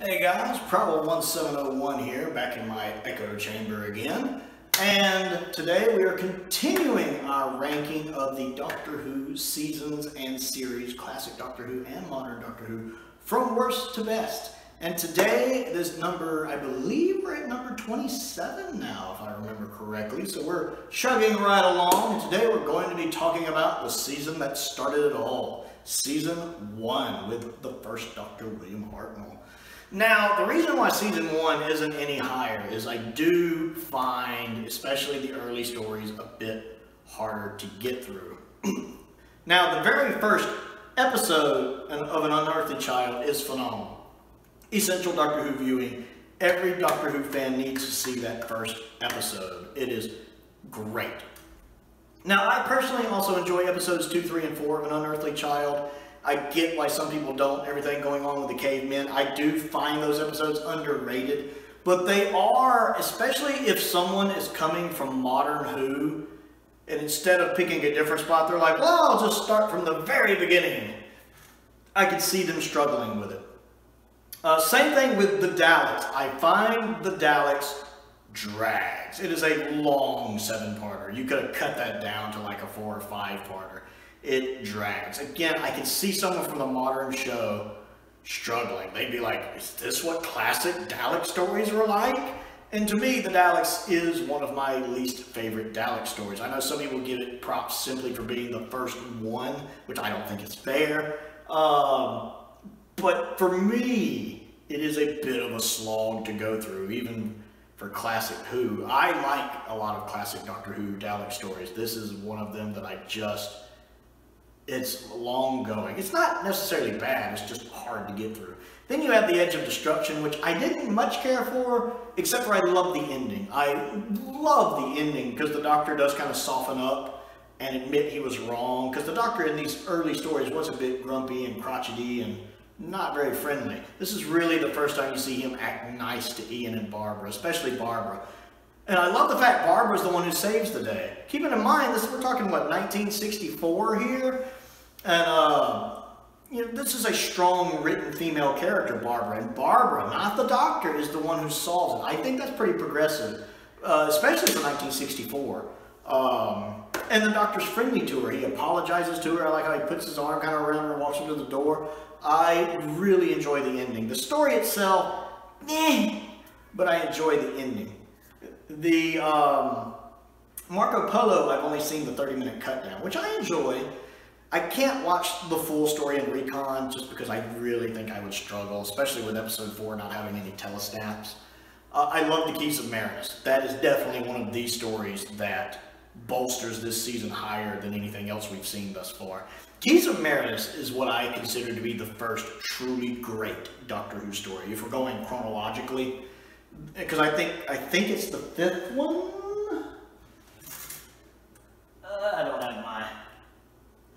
Hey guys, Problem1701 here, back in my echo chamber again. And today we are continuing our ranking of the Doctor Who seasons and series, classic Doctor Who and modern Doctor Who, from worst to best. And today, this number, I believe we're at number 27 now, if I remember correctly. So we're chugging right along, and today we're going to be talking about the season that started it all. Season 1 with the first Dr. William Hartnell. Now, the reason why Season 1 isn't any higher is I do find, especially the early stories, a bit harder to get through. Now, the very first episode of An Unearthly Child is phenomenal. Essential Doctor Who viewing. Every Doctor Who fan needs to see that first episode. It is great. Now, I personally also enjoy episodes 2, 3, and 4 of An Unearthly Child. I get why some people don't, everything going on with the cavemen. I do find those episodes underrated, but they are, especially if someone is coming from modern Who, and instead of picking a different spot, they're like, well, I'll just start from the very beginning. I could see them struggling with it. Same thing with the Daleks. I find the Daleks drags. It is a long 7-parter. You could have cut that down to like a 4 or 5-parter. It drags. Again, I can see someone from the modern show struggling. They'd be like, is this what classic Dalek stories were like? And to me, the Daleks is one of my least favorite Dalek stories. I know some people give it props simply for being the first one, which I don't think is fair. But for me, it is a bit of a slog to go through, even for classic Who. I like a lot of classic Doctor Who Dalek stories. This is one of them that it's long going. It's not necessarily bad, it's just hard to get through. Then you have The Edge of Destruction, which I didn't much care for, except for I love the ending. I love the ending because the Doctor does kind of soften up and admit he was wrong, because the Doctor in these early stories was a bit grumpy and crotchety and not very friendly. This is really the first time you see him act nice to Ian and Barbara, especially Barbara. And I love the fact Barbara's the one who saves the day. Keeping in mind, we're talking, what, 1964 here? And, you know, this is a strong written female character, Barbara. And Barbara, not the Doctor, is the one who solves it. I think that's pretty progressive, especially for 1964. And the Doctor's friendly to her. He apologizes to her. I like how he puts his arm kind of around her and walks her to the door. I really enjoy the ending. The story itself, but I enjoy the ending. The Marco Polo, I've only seen the 30-minute cut down, which I enjoy. I can't watch the full story in Recon just because I really think I would struggle, especially with episode 4 not having any telesnaps. I love the Keys of Marinus. That is definitely one of these stories that bolsters this season higher than anything else we've seen thus far. Keys of Marinus is what I consider to be the first truly great Doctor Who story, if we're going chronologically, because I think it's the 5th one. I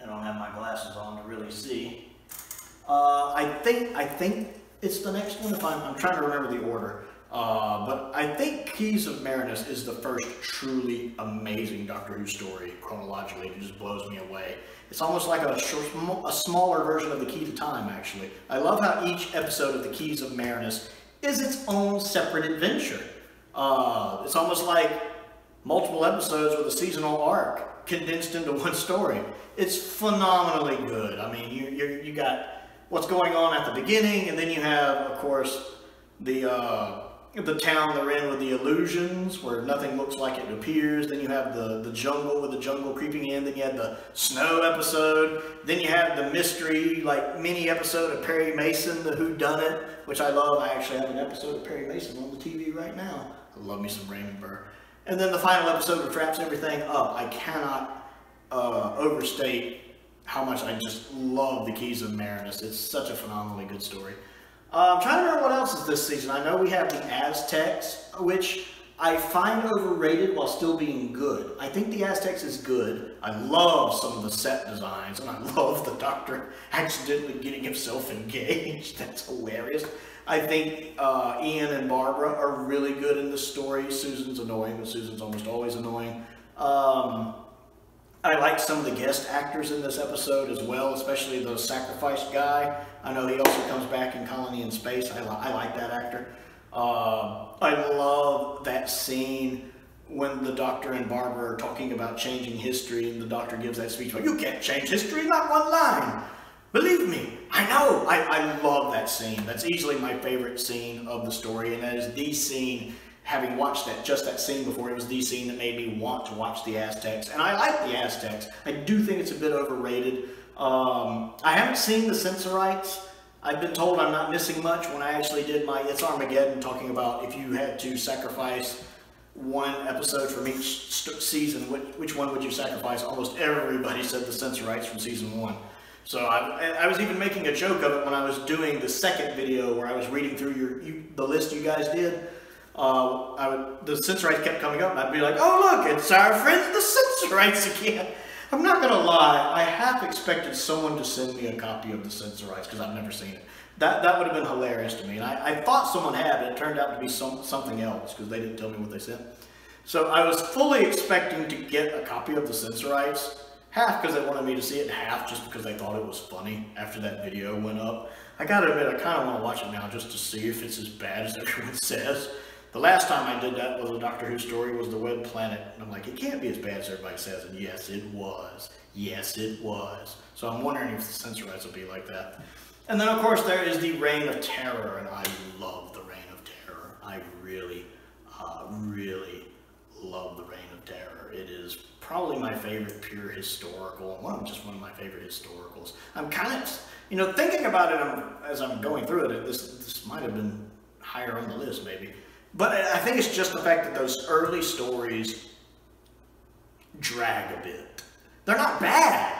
don't have my glasses on to really see. I think it's the next one. If I'm trying to remember the order. But I think Keys of Marinus is the first truly amazing Doctor Who story chronologically. It just blows me away. It's almost like a smaller version of the Key to Time, actually. I love how each episode of the Keys of Marinus is its own separate adventure. It's almost like multiple episodes with a seasonal arc condensed into one story. It's phenomenally good. I mean, you got what's going on at the beginning, and then you have, of course, the town they're in with the illusions, where nothing looks like it appears. Then you have the jungle with the jungle creeping in. Then you have the snow episode. Then you have the mystery, like, mini episode of Perry Mason, the Whodunit, which I love. I actually have an episode of Perry Mason on the TV right now. I love me some Raymond Burr. And then the final episode that wraps everything up. I cannot overstate how much I just love the Keys of Marinus. It's such a phenomenally good story. I'm trying to remember what else is this season. I know we have the Aztecs, which I find overrated while still being good. I think the Aztecs is good. I love some of the set designs, and I love the Doctor accidentally getting himself engaged. That's hilarious. I think Ian and Barbara are really good in this story. Susan's annoying, but Susan's almost always annoying. I like some of the guest actors in this episode as well, especially the sacrifice guy. I know he also comes back in Colony in Space. I like that actor. I love that scene when the Doctor and Barbara are talking about changing history, and the Doctor gives that speech, well, you can't change history, not one line. Believe me, I know. I love that scene. That's easily my favorite scene of the story, and that is the scene, having watched just that scene before, it was the scene that made me want to watch the Aztecs. And I like the Aztecs. I do think it's a bit overrated. I haven't seen the Sensorites. I've been told I'm not missing much when I actually did my It's Armageddon, talking about if you had to sacrifice one episode from each season, which one would you sacrifice? Almost everybody said the Sensorites from season 1. So I was even making a joke of it when I was doing the second video where I was reading through the list you guys did. The Sensorites kept coming up, and I'd be like, oh look, it's our friends the Sensorites again. I'm not going to lie, I half expected someone to send me a copy of the Sensorites because I've never seen it. That would have been hilarious to me, and I thought someone had, but it turned out to be something else because they didn't tell me what they sent. So I was fully expecting to get a copy of the Sensorites, half because they wanted me to see it, and half just because they thought it was funny after that video went up. I gotta admit, I kind of want to watch it now just to see if it's as bad as everyone says. The last time I did that was a Doctor Who story, was the Web Planet, and I'm like, it can't be as bad as everybody says, and yes, it was. Yes, it was. So I'm wondering if the Sensorites will be like that. And then, of course, there is the Reign of Terror, and I love the Reign of Terror. I really, really love the Reign of Terror. It is probably my favorite pure historical, just one of my favorite historicals. I'm kind of, thinking about it as I'm going through it, this might have been higher on the list, maybe. But I think it's just the fact that those early stories drag a bit. They're not bad.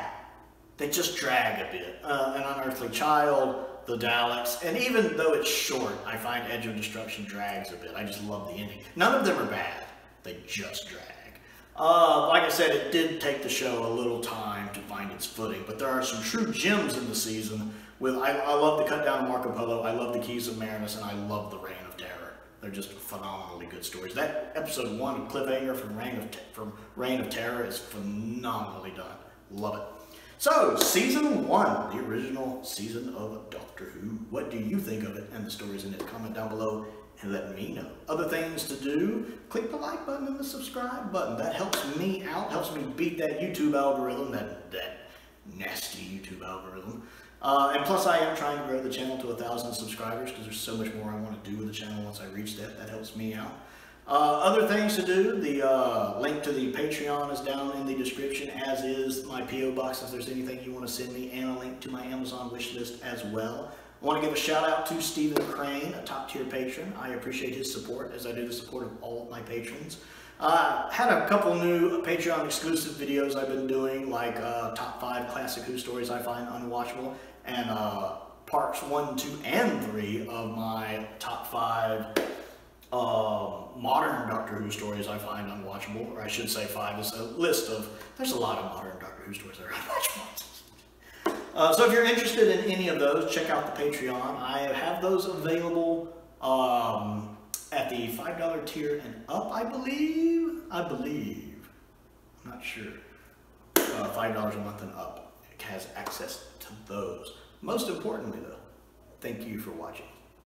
They just drag a bit. An Unearthly Child, the Daleks, and even though it's short, I find Edge of Destruction drags a bit. I just love the ending. None of them are bad. They just drag. Like I said, it did take the show a little time to find its footing, but there are some true gems in the season. I love the Cut Down of Marco Polo, I love the Keys of Marinus, and I love the Reign of Terror. They're just phenomenally good stories. That episode 1, Cliffhanger from Reign of Terror, is phenomenally done. Love it. So, season 1, the original season of Doctor Who. What do you think of it and the stories in it? Comment down below and let me know. Other things to do, click the like button and the subscribe button. That helps me out, helps me beat that YouTube algorithm, that nasty YouTube algorithm. And plus, I am trying to grow the channel to 1,000 subscribers because there's so much more I want to do with the channel once I reach that. That helps me out. Other things to do, the link to the Patreon is down in the description, as is my P.O. Box if there's anything you want to send me, and a link to my Amazon wish list as well. I want to give a shout out to Stephen Crane, a top tier patron. I appreciate his support, as I do the support of all of my patrons. Had a couple new Patreon exclusive videos I've been doing, like top 5 classic Who stories I find unwatchable, and parts 1, 2, and 3 of my top 5 modern Doctor Who stories I find unwatchable, or I should say 5 is a list of, there's a lot of modern Doctor Who stories that are unwatchable. So if you're interested in any of those, check out the Patreon. I have those available at the $5 tier and up, I believe, I'm not sure, $5 a month and up has access to those. Most importantly though, thank you for watching.